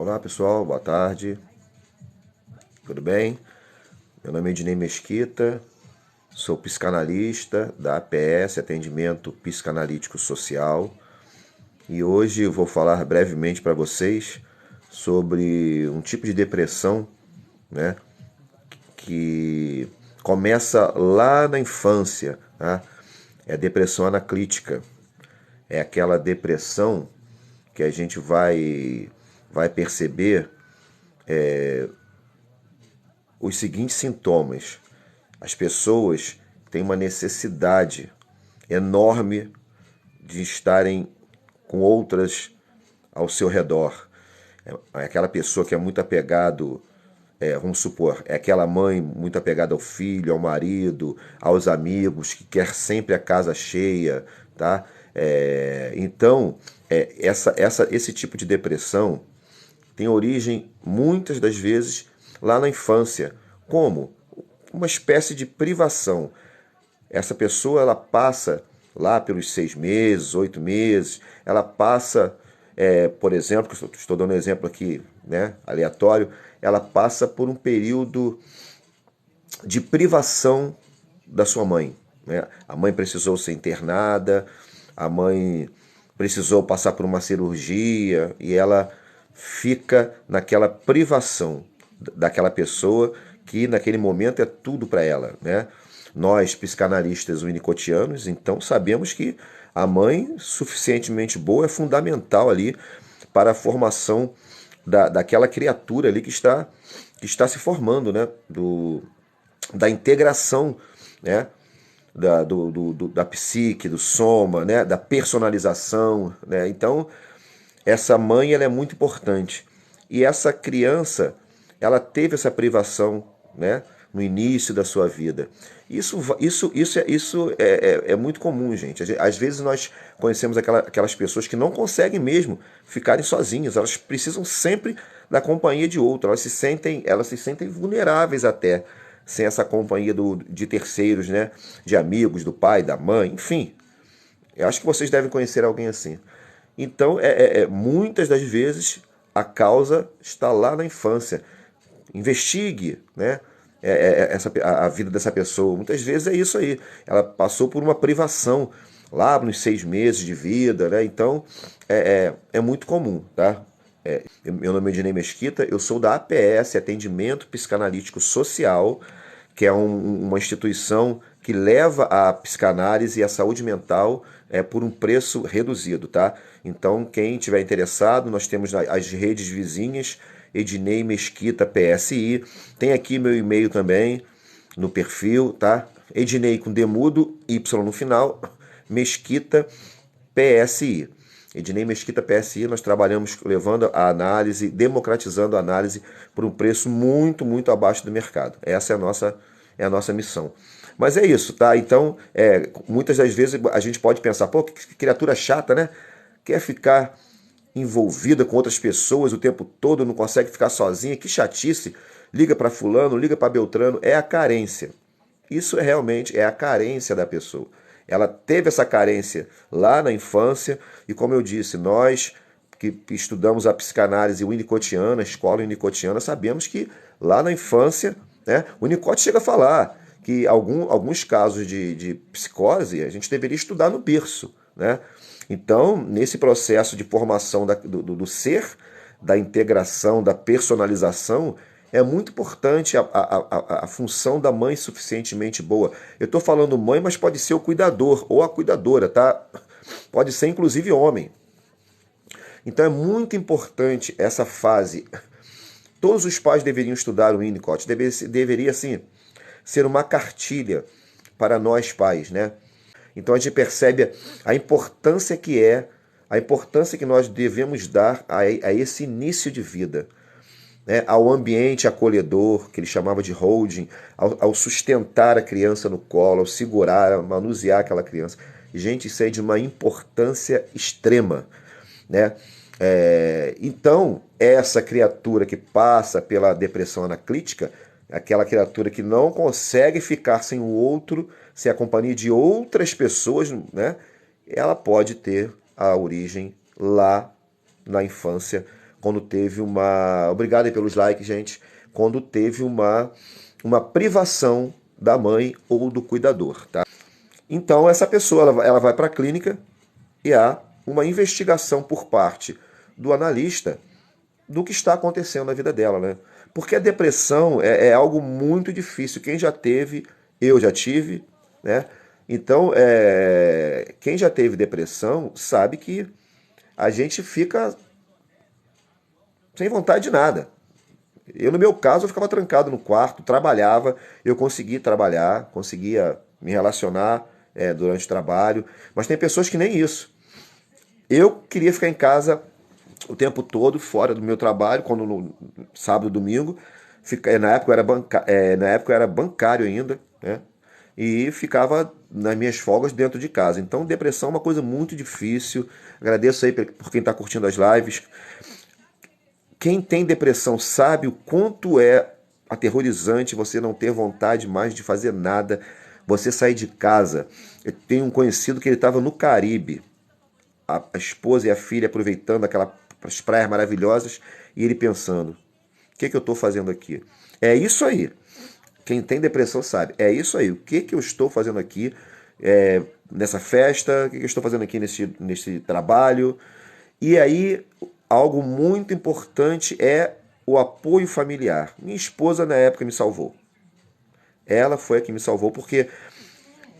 Olá pessoal, boa tarde, tudo bem? Meu nome é Ednei Mesquita, sou psicanalista da APS, Atendimento Psicanalítico Social, e hoje eu vou falar brevemente para vocês sobre um tipo de depressão, né, que começa lá na infância, tá? É a depressão anaclítica, é aquela depressão que a gente vai perceber os seguintes sintomas. As pessoas têm uma necessidade enorme de estarem com outras ao seu redor. É aquela pessoa que é muito apegado, vamos supor, é aquela mãe muito apegada ao filho, ao marido, aos amigos, que quer sempre a casa cheia, tá? Esse tipo de depressão tem origem, muitas das vezes, lá na infância. Como? Uma espécie de privação. Essa pessoa ela passa lá pelos 6 meses, 8 meses, ela passa, por exemplo, estou dando um exemplo aqui, né, aleatório, ela passa por um período de privação da sua mãe. Né? A mãe precisou ser internada, a mãe precisou passar por uma cirurgia e ela fica naquela privação daquela pessoa que naquele momento é tudo para ela, né? Nós, psicanalistas winnicottianos, então sabemos que a mãe suficientemente boa é fundamental ali para a formação daquela criatura ali que está se formando, né? Da integração, né? Da psique, do soma, né? Da personalização, né? Então, essa mãe ela é muito importante. E essa criança, ela teve essa privação, né, no início da sua vida. Isso é muito comum, gente. Às vezes nós conhecemos aquelas pessoas que não conseguem mesmo ficarem sozinhas. Elas precisam sempre da companhia de outro. Elas se sentem vulneráveis até sem essa companhia de terceiros, né, de amigos, do pai, da mãe, enfim. Eu acho que vocês devem conhecer alguém assim. Então, muitas das vezes, a causa está lá na infância. Investigue, né? A vida dessa pessoa. Muitas vezes é isso aí. Ela passou por uma privação lá nos 6 meses de vida, né? Então, é muito comum, tá? Meu nome é Ednei Mesquita, eu sou da APS, Atendimento Psicanalítico Social, que é uma instituição que leva a psicanálise e a saúde mental por um preço reduzido, tá? Então, quem tiver interessado, nós temos as redes vizinhas, Ednei Mesquita PSI, tem aqui meu e-mail também no perfil, tá? Ednei com Demudo, Y no final, Mesquita PSI. Ednei Mesquita PSI, nós trabalhamos levando a análise, democratizando a análise por um preço muito, muito abaixo do mercado. Essa é a nossa missão. Mas é isso, tá? Então, muitas das vezes a gente pode pensar, pô, que criatura chata, né? Quer ficar envolvida com outras pessoas o tempo todo, não consegue ficar sozinha, que chatice. Liga para fulano, liga para Beltrano, é a carência. Isso realmente é a carência da pessoa. Ela teve essa carência lá na infância e, como eu disse, nós que estudamos a psicanálise winnicottiana, a escola winnicottiana, sabemos que lá na infância, né, o Winnicott chega a falar que alguns casos de psicose a gente deveria estudar no berço, né? Então, nesse processo de formação do ser, da integração, da personalização, é muito importante a função da mãe suficientemente boa. Eu estou falando mãe, mas pode ser o cuidador ou a cuidadora, tá? Pode ser inclusive homem. Então é muito importante essa fase. Todos os pais deveriam estudar o Winnicott. Deveria, assim, ser uma cartilha para nós pais, né? Então a gente percebe a importância que nós devemos dar a esse início de vida, né? Ao ambiente acolhedor, que ele chamava de holding, ao sustentar a criança no colo, ao segurar, ao manusear aquela criança. Gente, isso é de uma importância extrema, né? Então, essa criatura que passa pela depressão anaclítica, aquela criatura que não consegue ficar sem o outro, sem a companhia de outras pessoas, né? Ela pode ter a origem lá na infância, quando teve uma... Obrigado aí pelos likes, gente. Quando teve uma privação da mãe ou do cuidador, tá? Então, essa pessoa ela vai para a clínica e há uma investigação por parte do analista do que está acontecendo na vida dela, né? Porque a depressão é algo muito difícil. Quem já teve, eu já tive, né? Então, quem já teve depressão sabe que a gente fica sem vontade de nada. Eu, no meu caso, eu ficava trancado no quarto, trabalhava, eu conseguia trabalhar, conseguia me relacionar durante o trabalho, mas tem pessoas que nem isso. Eu queria ficar em casa o tempo todo, fora do meu trabalho, quando no sábado, domingo, na época eu era bancário ainda, né? E ficava nas minhas folgas dentro de casa. Então, depressão é uma coisa muito difícil. Agradeço aí por quem está curtindo as lives. Quem tem depressão sabe o quanto é aterrorizante você não ter vontade mais de fazer nada, você sair de casa. Eu tenho um conhecido que ele estava no Caribe, a esposa e a filha aproveitando aquelas praias maravilhosas e ele pensando: o que eu estou fazendo aqui? É isso aí. Quem tem depressão sabe. É isso aí. O que eu estou fazendo aqui nessa festa? O que eu estou fazendo aqui nesse trabalho? E aí, algo muito importante é o apoio familiar. Minha esposa, na época, me salvou. Ela foi a que me salvou porque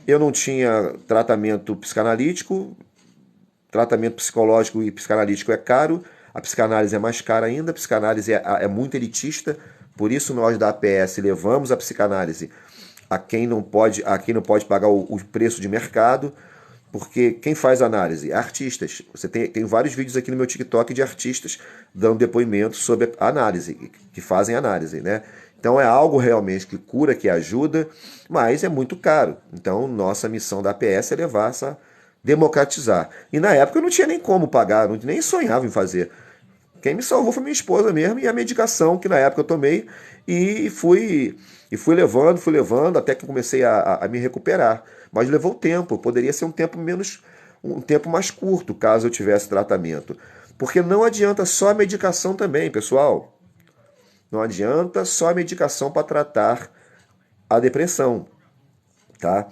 eu não tinha tratamento psicanalítico. Tratamento psicológico e psicanalítico é caro, a psicanálise é mais cara ainda, a psicanálise é muito elitista, por isso nós da APS levamos a psicanálise a quem não pode pagar o preço de mercado, porque quem faz análise? Artistas. Você tem vários vídeos aqui no meu TikTok de artistas dando depoimento sobre a análise, que fazem análise, né? Então é algo realmente que cura, que ajuda, mas é muito caro. Então nossa missão da APS é levar democratizar. E na época eu não tinha nem como pagar, nem sonhava em fazer. Quem me salvou foi minha esposa mesmo e a medicação que na época eu tomei e fui levando até que comecei a me recuperar. Mas levou tempo, poderia ser um tempo mais curto caso eu tivesse tratamento. Porque não adianta só a medicação também, pessoal. Não adianta só a medicação para tratar a depressão, tá?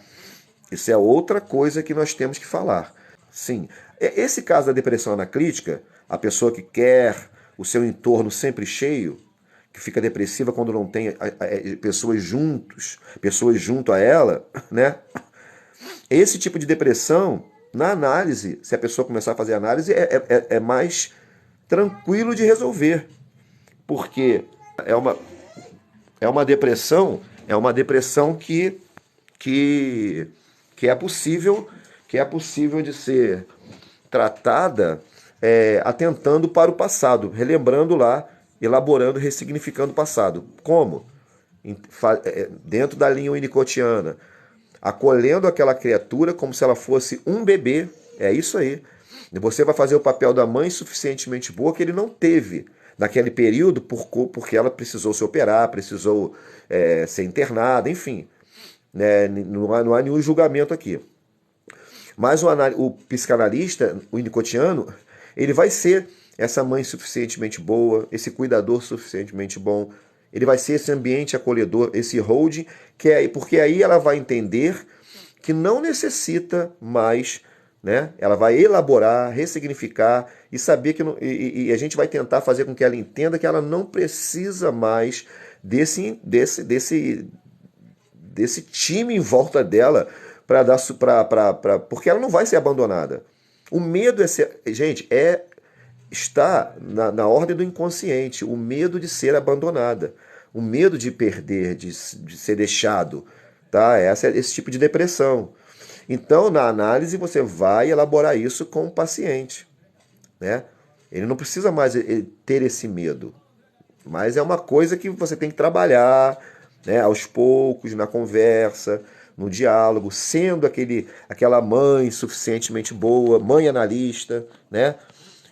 Isso é outra coisa que nós temos que falar. Sim, esse caso da depressão analítica, a pessoa que quer o seu entorno sempre cheio, que fica depressiva quando não tem pessoas junto a ela, né? Esse tipo de depressão, na análise, se a pessoa começar a fazer análise, é mais tranquilo de resolver. Porque é uma, é uma depressão que que é possível de ser tratada atentando para o passado, relembrando lá, elaborando, ressignificando o passado. Como? Dentro da linha winnicottiana, acolhendo aquela criatura como se ela fosse um bebê. É isso aí. E você vai fazer o papel da mãe suficientemente boa que ele não teve naquele período porque ela precisou se operar, precisou ser internada, enfim. Né? Não há nenhum julgamento aqui. Mas o psicanalista, o winnicottiano, ele vai ser essa mãe suficientemente boa, esse cuidador suficientemente bom, ele vai ser esse ambiente acolhedor, esse holding, porque aí ela vai entender que não necessita mais, né? Ela vai elaborar, ressignificar e saber que e a gente vai tentar fazer com que ela entenda que ela não precisa mais desse time em volta dela porque ela não vai ser abandonada. O medo está na ordem do inconsciente, o medo de ser abandonada, o medo de perder, de ser deixado, tá? Esse tipo de depressão. Então, na análise, você vai elaborar isso com o paciente, né? Ele não precisa mais ter esse medo, mas é uma coisa que você tem que trabalhar, né, aos poucos, na conversa, no diálogo, sendo aquela mãe suficientemente boa, mãe analista, né?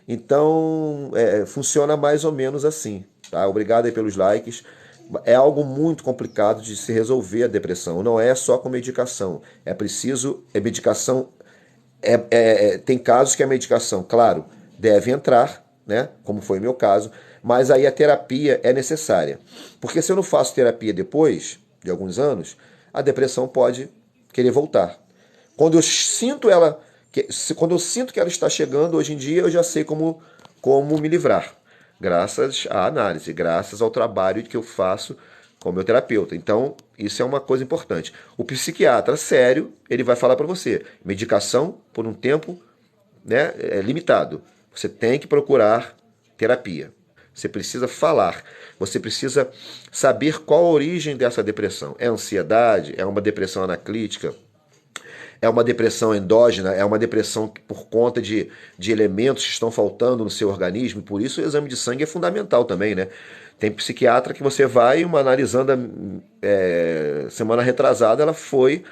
Então, funciona mais ou menos assim, tá? Obrigado aí pelos likes. É algo muito complicado de se resolver a depressão. Não é só com medicação. É preciso, medicação, tem casos que a medicação, claro, deve entrar, né? Como foi o meu caso, mas aí a terapia é necessária. Porque se eu não faço terapia depois de alguns anos, a depressão pode querer voltar. Quando eu sinto ela, quando eu sinto que ela está chegando, hoje em dia eu já sei como me livrar, graças à análise, graças ao trabalho que eu faço com o meu terapeuta. Então, isso é uma coisa importante. O psiquiatra sério, ele vai falar para você, medicação por um tempo, né, limitado. Você tem que procurar terapia. Você precisa falar. Você precisa saber qual a origem dessa depressão. É ansiedade? É uma depressão anaclítica? É uma depressão endógena? É uma depressão por conta de elementos que estão faltando no seu organismo? Por isso o exame de sangue é fundamental também, né? Tem psiquiatra que você vai, uma analisando semana retrasada, ela foi.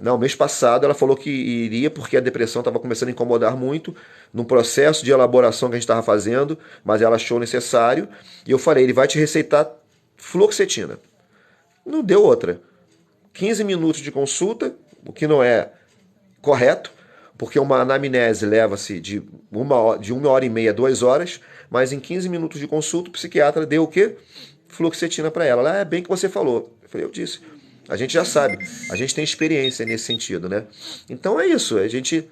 Não, mês passado ela falou que iria porque a depressão estava começando a incomodar muito num processo de elaboração que a gente estava fazendo, mas ela achou necessário. E eu falei, ele vai te receitar fluoxetina. Não deu outra. 15 minutos de consulta, o que não é correto, porque uma anamnese leva-se de 1 hora e meia, 2 horas, mas em 15 minutos de consulta o psiquiatra deu o quê? Fluoxetina para ela. Ela é bem que você falou. Eu disse. A gente já sabe, a gente tem experiência nesse sentido, né? Então é isso, a gente.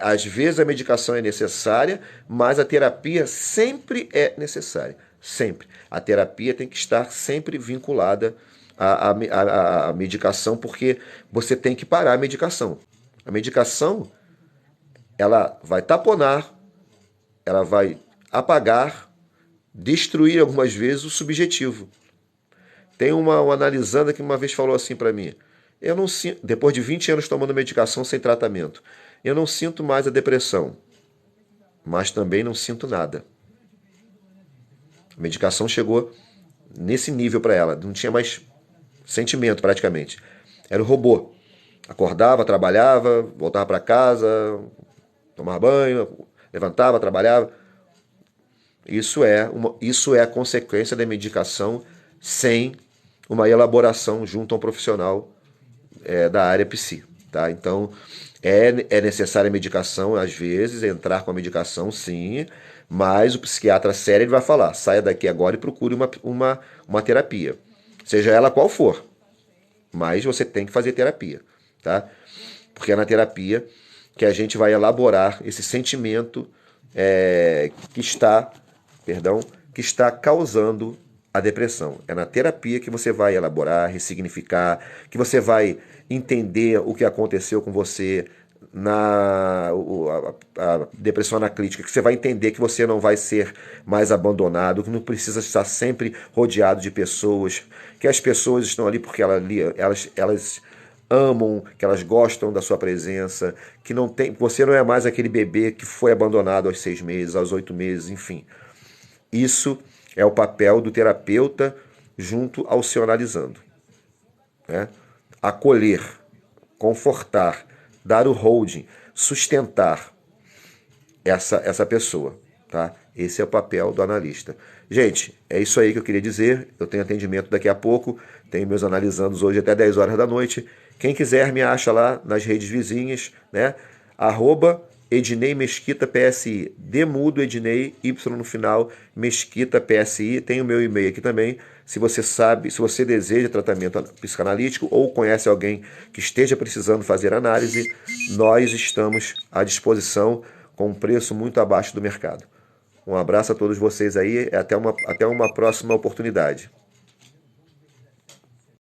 Às vezes a medicação é necessária, mas a terapia sempre é necessária. Sempre. A terapia tem que estar sempre vinculada à medicação, porque você tem que parar a medicação. A medicação, ela vai taponar, ela vai apagar, destruir algumas vezes o subjetivo. Tem uma analisanda que uma vez falou assim para mim, eu não sinto, depois de 20 anos tomando medicação sem tratamento, eu não sinto mais a depressão, mas também não sinto nada. A medicação chegou nesse nível para ela, não tinha mais sentimento praticamente. Era o robô. Acordava, trabalhava, voltava para casa, tomava banho, levantava, trabalhava. Isso é a consequência da medicação sem uma elaboração junto a um profissional da área psi. Tá? Então, é necessária a medicação, às vezes, entrar com a medicação, sim, mas o psiquiatra sério ele vai falar, saia daqui agora e procure uma terapia, seja ela qual for, mas você tem que fazer terapia, tá? Porque é na terapia que a gente vai elaborar esse sentimento que está causando a depressão. É na terapia que você vai elaborar, ressignificar, que você vai entender o que aconteceu com você a depressão anaclítica, que você vai entender que você não vai ser mais abandonado, que não precisa estar sempre rodeado de pessoas, que as pessoas estão ali porque elas amam, que elas gostam da sua presença, que você não é mais aquele bebê que foi abandonado aos 6 meses, aos 8 meses, enfim. Isso é o papel do terapeuta junto ao seu analisando. Né? Acolher, confortar, dar o holding, sustentar essa pessoa. Tá? Esse é o papel do analista. Gente, é isso aí que eu queria dizer. Eu tenho atendimento daqui a pouco, tenho meus analisandos hoje até 10 horas da noite. Quem quiser me acha lá nas redes vizinhas, né? @Ednei Mesquita PSI, Demudo Ednei, Y no final, Mesquita PSI, tem o meu e-mail aqui também, se você deseja tratamento psicanalítico ou conhece alguém que esteja precisando fazer análise, nós estamos à disposição com um preço muito abaixo do mercado. Um abraço a todos vocês aí, até uma próxima oportunidade.